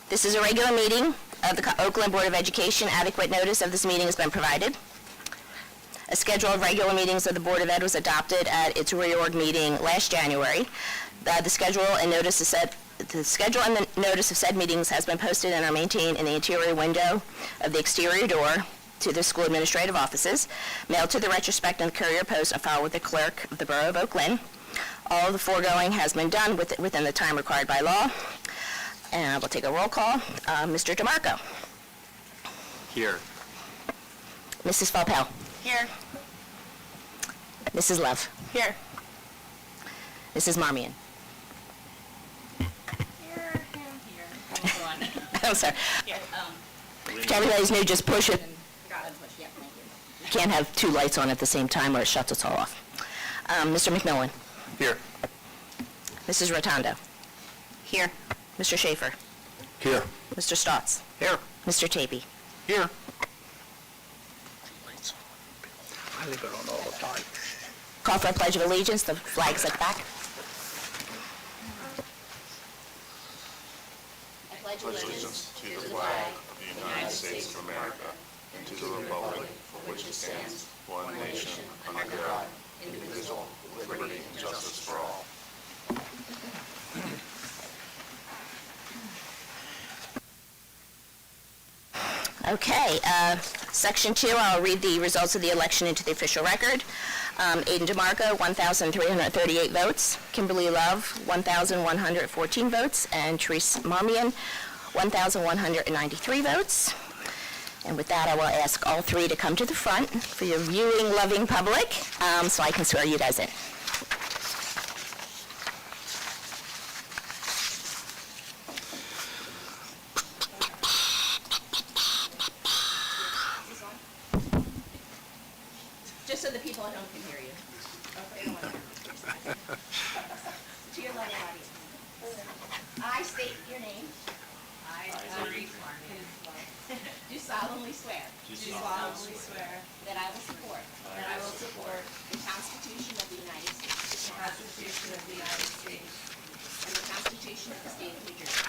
This is a regular meeting of the Oaklyn Board of Education. Adequate notice of this meeting has been provided. A schedule of regular meetings of the Board of Ed was adopted at its reorg meeting last January. The schedule and the notice of said meetings has been posted and are maintained in the interior window of the exterior door to the school administrative offices, mailed to the retrospect and the courier post, and filed with the clerk of the Borough of Oaklyn. All of the foregoing has been done within the time required by law. And I will take a roll call. Mr. DeMarco. Here. Mrs. Falpel. Here. Mrs. Love. Here. Mrs. Marmion. Here. I'm sorry. Here. To everybody's new, just push it. Got it. Push. Yep. Thank you. You can't have two lights on at the same time or it shuts us all off. Mr. McMillan. Here. Mrs. Rotondo. Here. Mr. Schaefer. Here. Mr. Stotts. Here. Mr. Tapey. Here. I leave it on all the time. Call for a Pledge of Allegiance. The flag's at the back. I pledge allegiance to the flag of the United States of America and to the republic for which it stands, one nation, under God, indivisible, with liberty and justice for all. Okay, Section 2, I'll read the results of the election into the official record. Aiden DeMarco, 1,338 votes. Kimberly Love, 1,114 votes. And Therese Marmion, 1,193 votes. And with that, I will ask all three to come to the front for your viewing, loving public, so I can swear you guys in. Just so the people at home can hear you. Okay. To your lovely audience. I state your name. I, Therese Marmion, do solemnly swear. That I will support. The Constitution of the United States. And the Constitution of the State of New Jersey.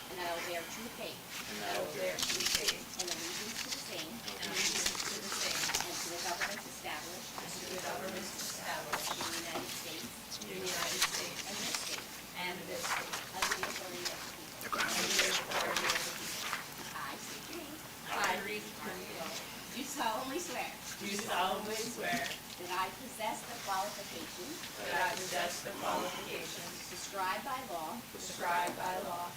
And that I will bear true faith. And allegiance to the same. And to the governments established. In the United States. And this state. Under the authority of the people. I state your name. I, Therese Marmion, Do solemnly swear. do solemnly swear That I possess the qualifications. that I possess the qualifications Prescribed by law. prescribed by law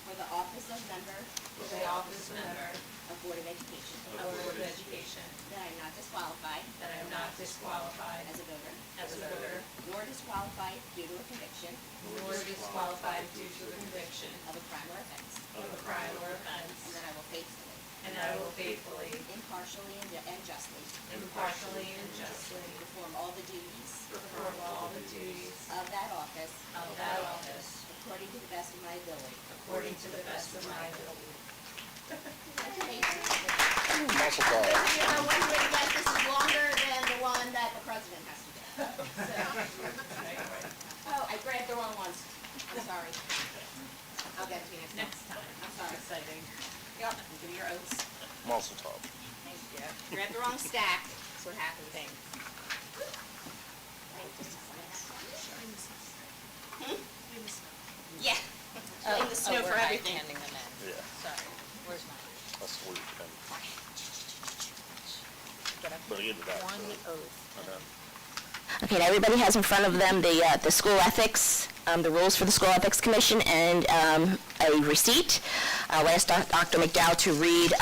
For the office of member. for the office of member Of Board of Education. of Board of Education, That I am not disqualified. that I am not disqualified As a voter. as a voter, Nor disqualified due to a conviction. nor disqualified due to a conviction Of a crime or offense. of a crime or offense, And that I will faithfully. and that I will faithfully, Impartially and justly. impartially, and justly Perform all the duties. perform all the duties Of that office. of that office According to the best of my ability. according to the best of my ability. Congratulations. Those of you who are wondering, yes, this is longer than the one that the president has to do. Oh, I grabbed the wrong ones. I'm sorry. I'll get it to you next time. I'm sorry. Exciting. Yep, give me your oaths. Mazel tov. Thank you. Grabbed the wrong stack. That's what happens. Thanks. Yeah. Blame the snow for everything. Handing them in. Yeah, Sorry. Where's mine? that's where you can. Better get to that. One oath. I know. Okay, now everybody has in front of them the school ethics, the rules for the School Ethics Commission, and a receipt. I'll ask Dr. McDowell to read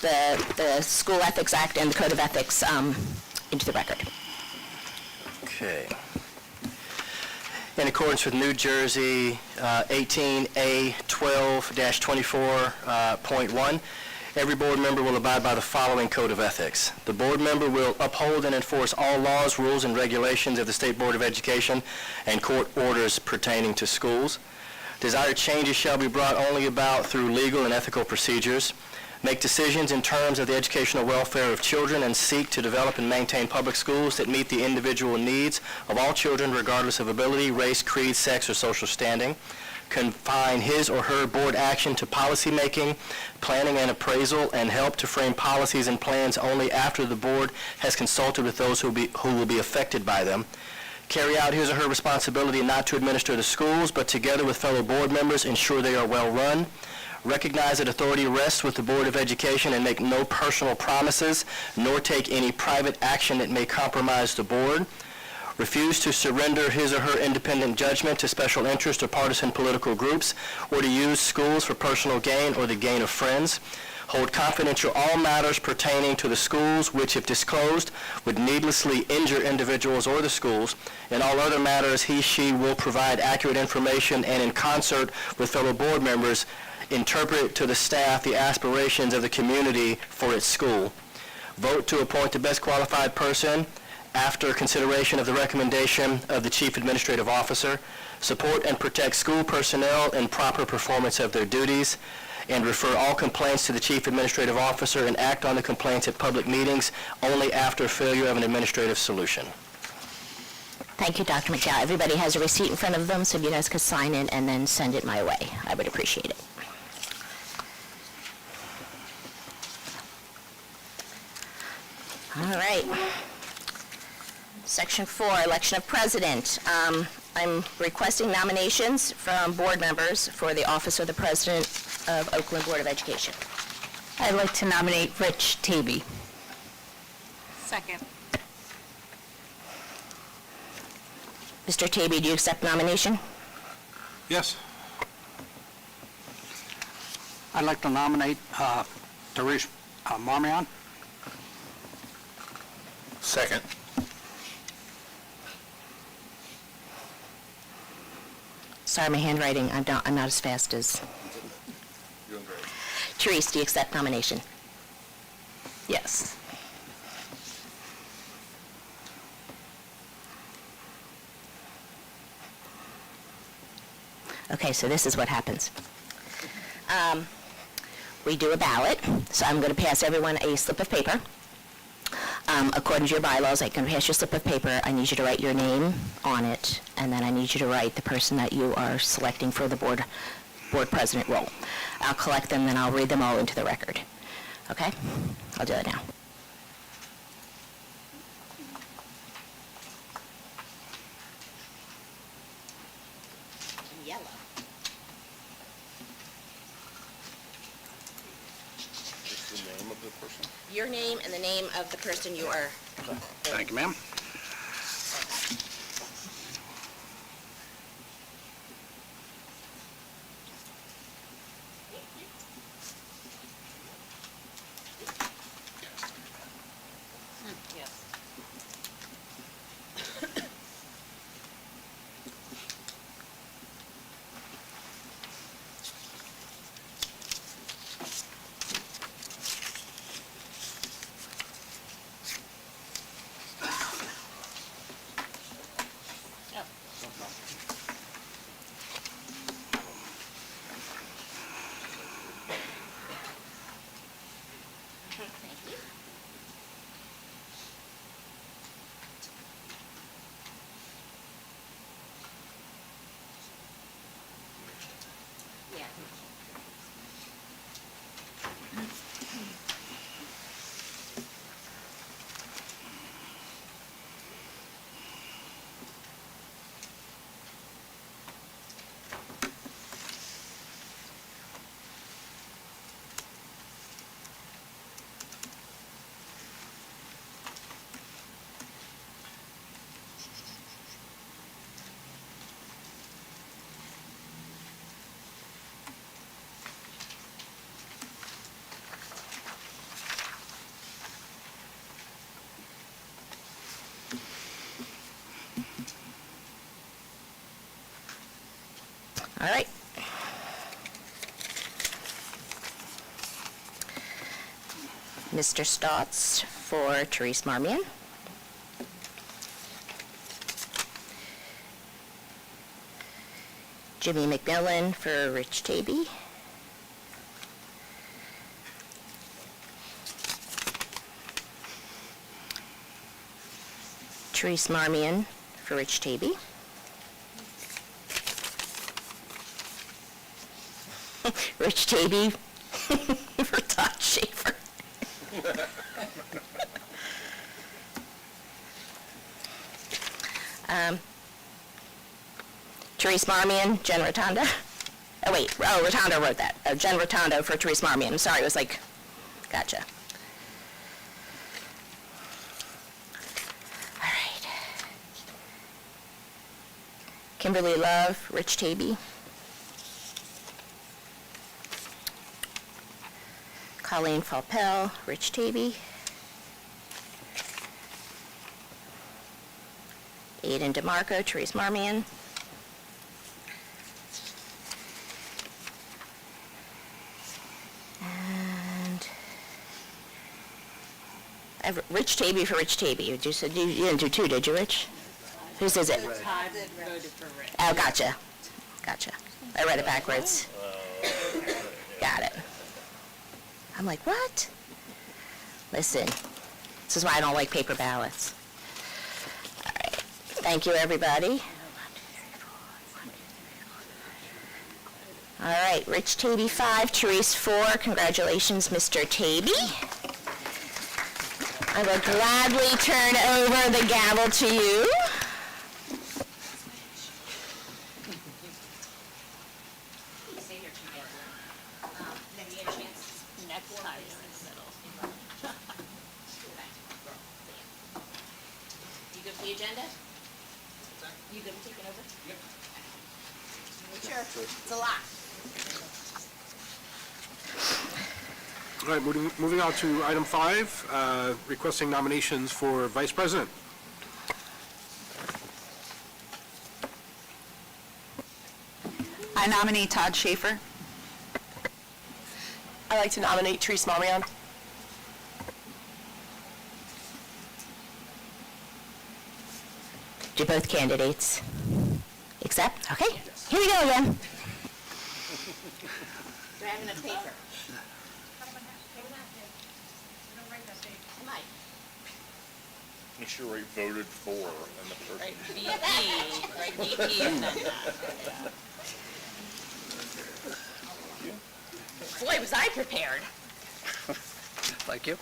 the School Ethics Act and the Code of Ethics into the record. Okay. In accordance with New Jersey 18A 12-24.1, every board member will abide by the following code of ethics. The board member will uphold and enforce all laws, rules, and regulations of the State Board of Education and court orders pertaining to schools. Desired changes shall be brought only about through legal and ethical procedures. Make decisions in terms of the educational welfare of children and seek to develop and maintain public schools that meet the individual needs of all children regardless of ability, race, creed, sex, or social standing. confine his or her board action to policymaking, planning and appraisal, and help to frame policies and plans only after the board has consulted with those who will be affected by them. Carry out his or her responsibility not to administer the schools, but together with fellow board members, ensure they are well run. Recognize that authority rests with the Board of Education and make no personal promises, nor take any private action that may compromise the board. Refuse to surrender his or her independent judgment to special interest or partisan political groups, or to use schools for personal gain or the gain of friends. Hold confidential all matters pertaining to the schools which, if disclosed, would needlessly injure individuals or the schools. In all other matters, he/she will provide accurate information and, in concert with fellow board members, interpret to the staff the aspirations of the community for its school. Vote to appoint the best qualified person after consideration of the recommendation of the Chief Administrative Officer. Support and protect school personnel in proper performance of their duties, and refer all complaints to the Chief Administrative Officer and act on the complaints at public meetings only after failure of an administrative solution. Thank you, Dr. McDowell. Everybody has a receipt in front of them, so if you guys could sign it and then send it my way, I would appreciate it. All right. Section 4, election of president. I'm requesting nominations from board members for the office of the president of Oaklyn Board of Education. I'd like to nominate Rich Tavy. Second. Mr. Tavy, do you accept nomination? Yes. I'd like to nominate Therese Marmion. Second. Sorry, my handwriting, I'm not as fast as... Doing great. Therese, do you accept nomination? Yes. Okay, so this is what happens. We do a ballot, so I'm going to pass everyone a slip of paper. According to your bylaws, I can pass you a slip of paper. I need you to write your name on it, and then I need you to write the person that you are selecting for the board president role. I'll collect them, then I'll read them all into the record. Okay? I'll do it now. Yellow. What's the name of the person? Your name and the name of the person you are... Thank you, ma'am. Yes. Yeah. All right. Mr. Stotts for Therese Marmion. Jimmy McMillan for Rich Tavy. Therese Marmion for Rich Tavy. Rich Tavy for Todd Schaefer. Therese Marmion, Jen Rotondo. Oh, wait, Rotondo wrote that. Jen Rotondo for Therese Marmion. I'm sorry, it was like, gotcha. All right. Kimberly Love, Rich Tavy. Colleen Falpel, Rich Tavy. Aiden DeMarco, Therese Marmion. And I have Rich Tavy for Rich Tavy. You didn't do two, did you, Rich? Whose is it? Todd voted for Rick. Oh, gotcha. Gotcha. I read it backwards. Got it. I'm like, what? Listen, this is why I don't like paper ballots. All right. Thank you, everybody. All right, Rich Tavy 5, Therese 4. Congratulations, Mr. Tavy. I will gladly turn over the gavel to you. Stay here together. Then you get a chance next time you're in the middle. You good with the agenda? You good with taking over? Yep. Sure, it's a lot. All right, moving on to item 5, requesting nominations for vice president. I nominate Todd Schaefer. I'd like to nominate Therese Marmion. Do both candidates accept? Okay, here we go again. Do I have enough paper? Mike. Make sure we voted for and the person. Right, VP, right, VP and then that. Boy, was I prepared. Thank you.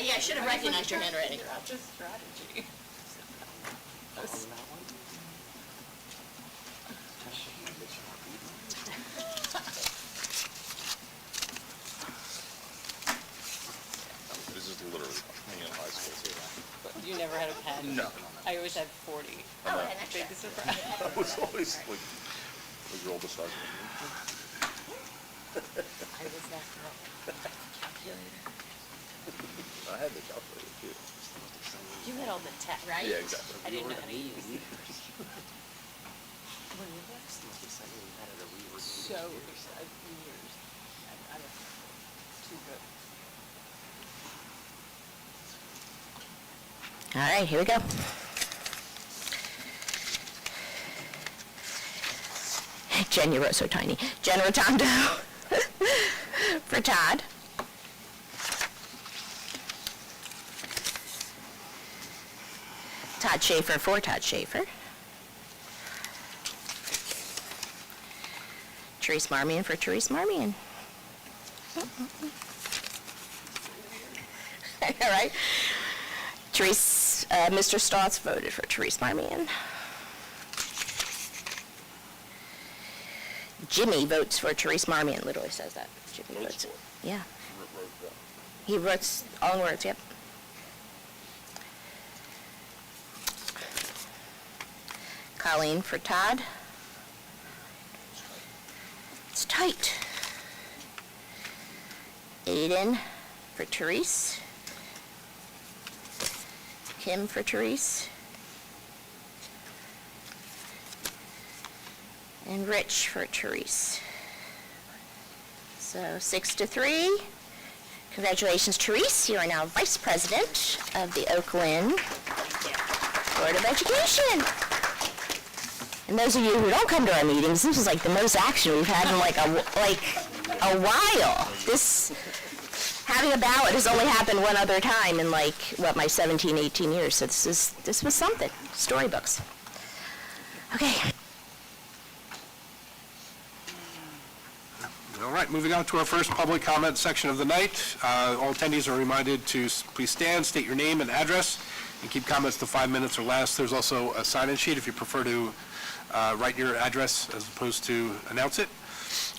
Yeah, I should have recognized your handwriting. Just strategy. This is literally me in high school. You never had a pen? No. I always had 40. Oh, and extra. Big surprise. I was always like, the girl beside me. I was that girl. Calculator. I had the calculator too. You had all the tech, right? Yeah, exactly. I didn't know how to use it. So, years. I'm too good. All right, here we go. Jen, you wrote so tiny. Jen Rotondo for Todd. Todd Schaefer for Todd Schaefer. Therese Marmion for Therese Marmion. All right. Therese, Mr. Stotts voted for Therese Marmion. Jimmy votes for Therese Marmion, literally says that. Jimmy votes. Yeah. He writes all in words, yep. Colleen for Todd. It's tight. Aiden for Therese. Kim for Therese. And Rich for Therese. So 6-3. Congratulations, Therese. You are now Vice President of the Oaklyn Board of Education. And those of you who don't come to our meetings, this was like the most action we've had in like a while. This, having a ballot has only happened one other time in like, what, my 17, 18 years. So this was something, storybooks. Okay. All right, moving on to our first public comment section of the night. All attendees are reminded to please stand, state your name and address, and keep comments to 5 minutes or less. There's also a sign-in sheet if you prefer to write your address as opposed to announce it.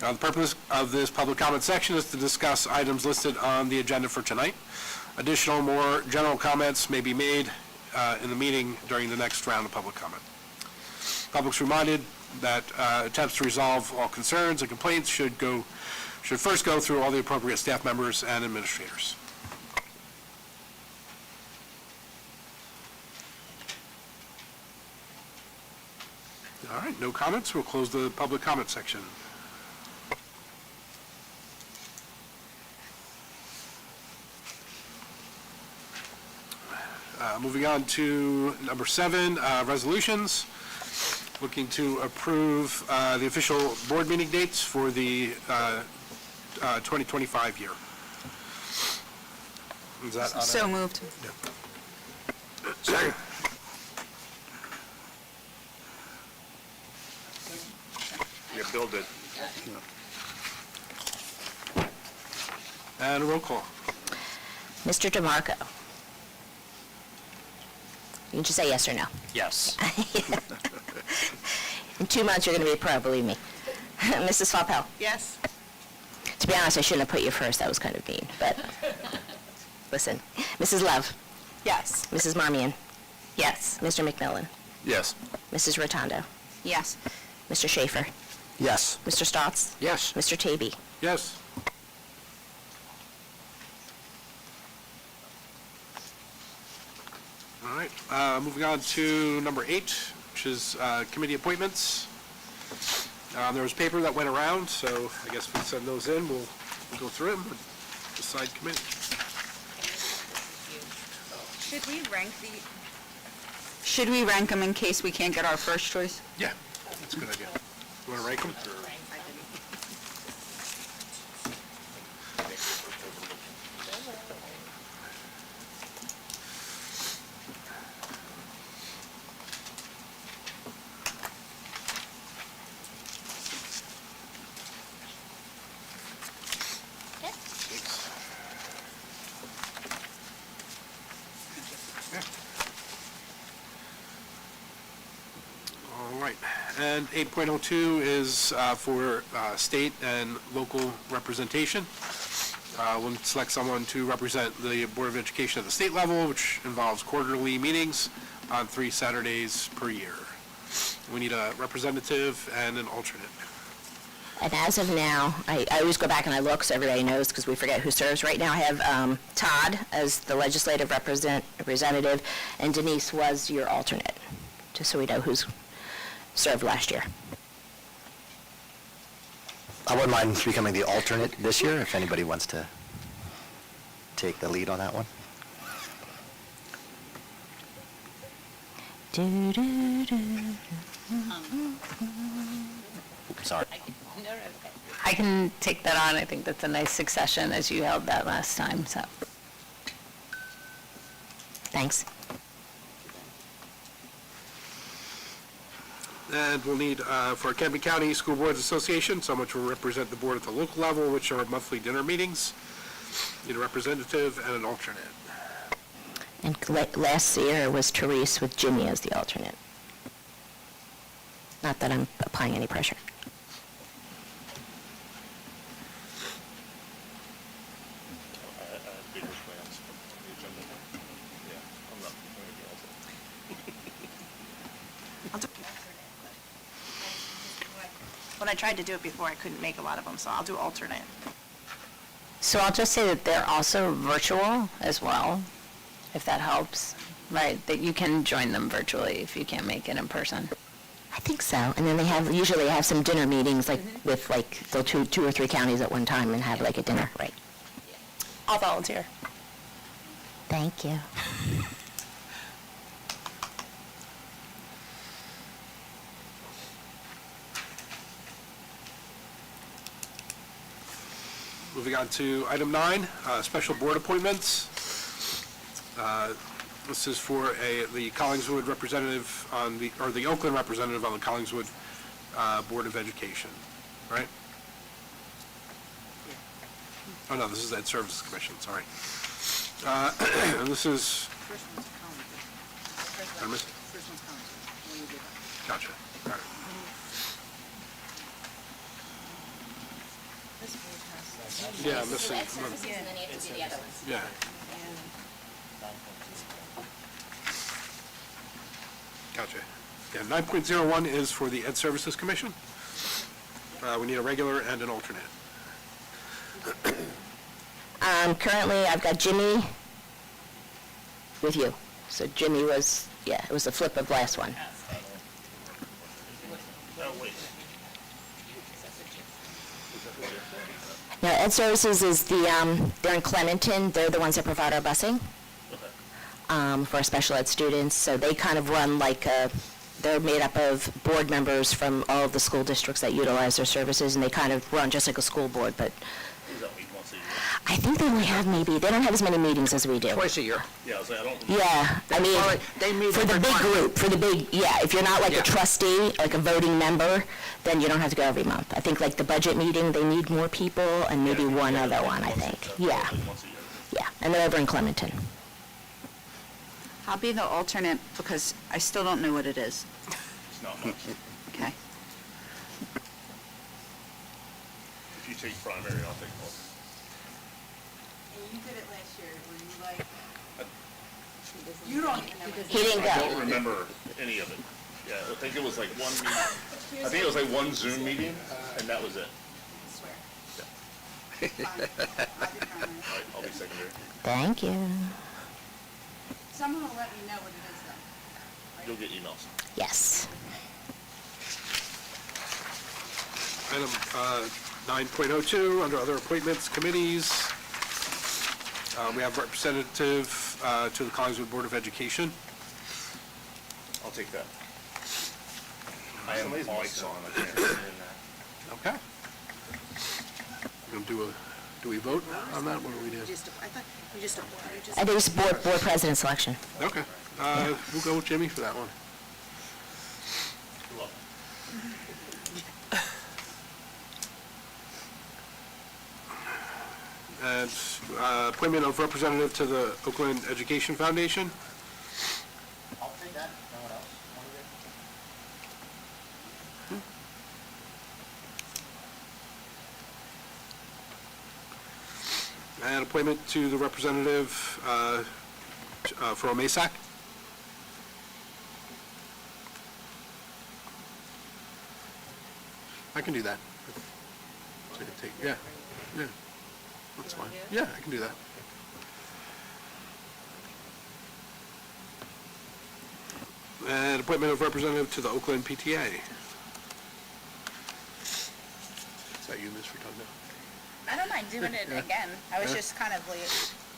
The purpose of this public comment section is to discuss items listed on the agenda for tonight. Additional, more general comments may be made in the meeting during the next round of public comment. Public's reminded that attempts to resolve all concerns and complaints should first go through all the appropriate staff members and administrators. All right, no comments. We'll close the public comment section. Moving on to number 7, resolutions. Looking to approve the official board meeting dates for the 2025 year. Is that on So moved. Second. Yeah, Bill did. And a roll call. Mr. DeMarco. You can just say yes or no. Yes. In 2 months, you're going to be pro, believe me. Mrs. Falpel. Yes. To be honest, I shouldn't have put you first. That was kind of mean, but listen. Mrs. Love. Yes. Mrs. Marmion. Yes. Mr. McMillan. Yes. Mrs. Rotondo. Yes. Mr. Schaefer. Yes. Mr. Stotts. Yes. Mr. Tavy. Yes. All right, moving on to number 8, which is committee appointments. There was paper that went around, so I guess we send those in. We'll go through them and decide committee. Should we rank them in case we can't get our first choice? Yeah, that's a good idea. You want to rank them? All right, and 8.02 is for state and local representation. We'll select someone to represent the Board of Education at the state level, which involves quarterly meetings on 3 Saturdays per year. We need a representative and an alternate. And as of now, I always go back and I look so everybody knows because we forget who serves. Right now, I have Todd as the legislative representative, and Denise was your alternate, just so we know who's served last year. I wouldn't mind becoming the alternate this year, if anybody wants to take the lead on that one. Oops, sorry. I can take that on. I think that's a nice succession as you held that last time, so. Thanks. And we'll need, for Canby County School Boards Association, someone to represent the board at the local level, which are monthly dinner meetings. Need a representative and an alternate. And last year was Therese with Jimmy as the alternate. Not that I'm applying any pressure. When I tried to do it before, I couldn't make a lot of them, so I'll do alternate. So I'll just say that they're also virtual as well, if that helps, right? That you can join them virtually if you can't make it in person. I think so. And then they usually have some dinner meetings, like with like the two or three counties at one time and have like a dinner, right? I'll volunteer. Thank you. Moving on to item 9, special board appointments. This is for the Collingswood representative on the, or the Oakland representative on the Collingswood Board of Education, right? Oh, no, this is Ed Services Commission, sorry. And this is, First one's Collinswood. I missed- First one's Collinswood, when you did that. gotcha, all right. Yeah, I'm missing, Ed services, and then you have to do the other ones. yeah. Gotcha. Yeah, 9.01 is for the Ed Services Commission. We need a regular and an alternate. Currently, I've got Jimmy with you. So Jimmy was, yeah, it was the flip of last one. Now, Ed Services is they're in Clementon, they're the ones that provide our busing for our special ed students, so they kind of run like they're made up of board members from all of the school districts that utilize their services, and they kind of run just like a school board, but I think they only have they don't have as many meetings as we do. Twice a year. Yeah, I was like, I don't. Yeah, I mean, Well, they meet for the every big month. group, for the big, yeah, if you're not like Yeah. a trustee, like a voting member, then you don't have to go every month. I think like the budget meeting, they need more people, and maybe one other one, I think. Yeah, Once a year. yeah, and they're over in Clementon. I'll be the alternate because I still don't know what it is. It's not much. Okay. If you take primary, I'll take both. And you did it last year, were you like? You don't even know. He didn't I don't go. remember any of it. Yeah, I think it was like one meeting, I think it was like one Zoom meeting, and that was it. Fine. I'll be primary. All right, I'll be secondary. Thank you. Someone will let me know what it is though. You'll get emails. Yes. Item 9.02, under other appointments, committees, we have representative to the Collingswood Board of Education. I'll take that. I have mics on, I can't. Okay. Do we vote on that? What do we do? I thought you just, I think it's board president selection. Okay. We'll go with Jimmy for that one. And appointment of representative to the Oakland Education Foundation. I'll take that. No one else? And appointment to the representative for OMASAC. I can do that. So I can take, yeah, that's fine. Yeah, I can do that. And appointment of representative to the Oakland PTA. Is that you, Ms. Rotundo? I don't mind doing it again. I was Yeah. just kind of like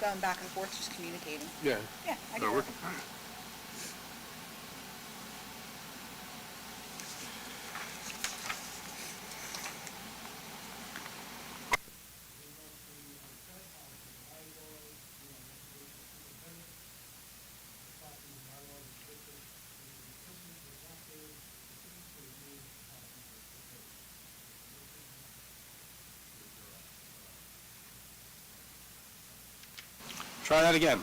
going back and forth, just communicating. Yeah. Yeah, I That'll can work. work. Try that again.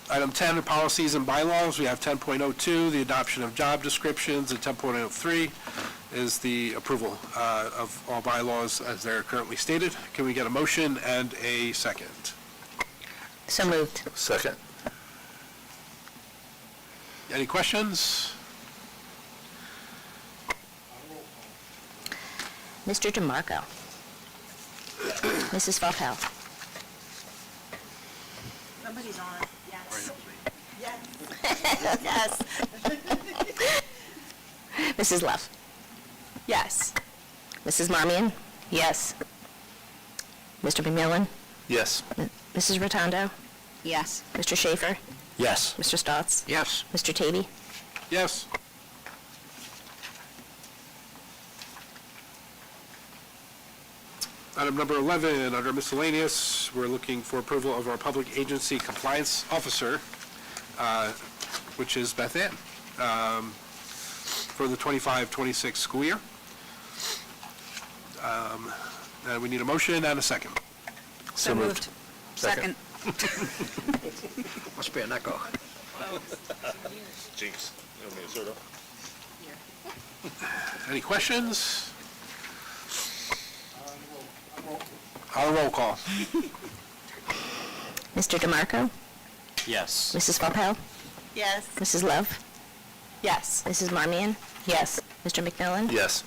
Item 10 are policies and bylaws. We have 10.02, the adoption of job descriptions, and 10.03 is the approval of all bylaws as they're currently stated. Can we get a motion and a second? So moved. Second. Any questions? Mr. DeMarco. Mrs. Falfell. Somebody's on it. Yes. Yes. Mrs. Love. Yes. Mrs. Marmion? Yes. Mr. McMillan? Yes. Mrs. Rotundo? Yes. Mr. Schaefer? Yes. Mr. Stotts? Yes. Mr. Tavy? Yes. Item number 11, under miscellaneous, we're looking for approval of our public agency compliance officer, which is Beth Ann, for the 25-26 school year. And we need a motion and a second. So moved. Second. Must be an echo. Jinx. You want me to sort of? Any questions? On a roll call. Mr. DeMarco? Yes. Mrs. Falpel? Yes. Mrs. Love? Yes. Mrs. Marmion? Yes. Mr. McMillan? Yes.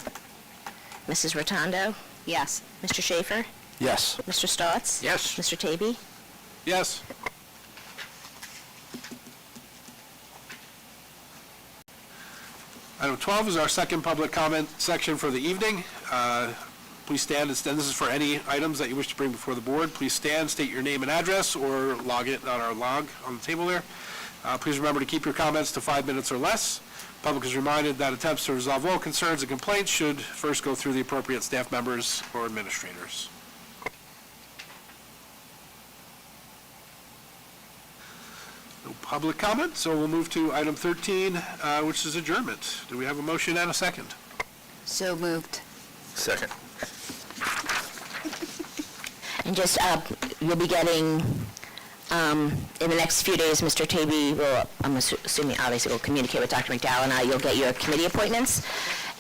Mrs. Rotundo? Yes. Mr. Schaefer? Yes. Mr. Stotts? Yes. Mr. Tavy? Yes. Item 12 is our second public comment section for the evening. Please stand, and this is for any items that you wish to bring before the board. Please stand, state your name and address, or log it on our log on the table there. Please remember to keep your comments to 5 minutes or less. Public is reminded that attempts to resolve all concerns and complaints should first go through the appropriate staff members or administrators. No public comment, so we'll move to item 13, which is adjournment. Do we have a motion and a second? So moved. Second. And just, you'll be getting, in the next few days, Mr. Tavy will, I'm assuming, obviously, will communicate with Dr. McDowell and I. You'll get your committee appointments.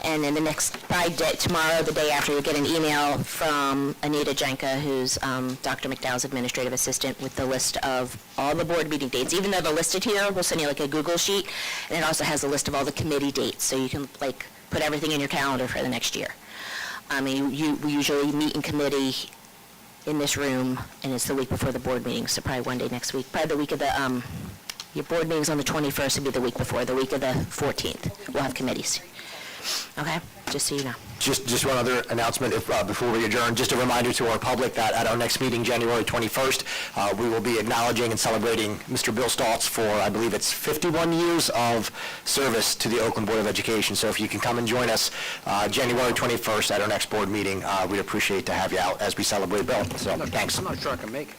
And in the next, by tomorrow, the day after, you'll get an email from Anita Jenka, who's Dr. McDowell's administrative assistant, with the list of all the board meeting dates. Even though they're listed here, we'll send you like a Google sheet, and it also has a list of all the committee dates, so you can like put everything in your calendar for the next year. We usually meet in committee in this room, and it's the week before the board meeting, so probably one day next week. Probably the week of the, your board meeting's on the 21st, would be the week before, the week of the 14th. We'll have committees. Okay? Just so you know. Just one other announcement before we adjourn. Just a reminder to our public that at our next meeting, January 21st, we will be acknowledging and celebrating Mr. Bill Stotts for, I believe it's 51 years of service to the Oakland Board of Education. So if you can come and join us January 21st at our next board meeting, we'd appreciate to have you out as we celebrate Bill. So thanks. I'm not sure I can make it.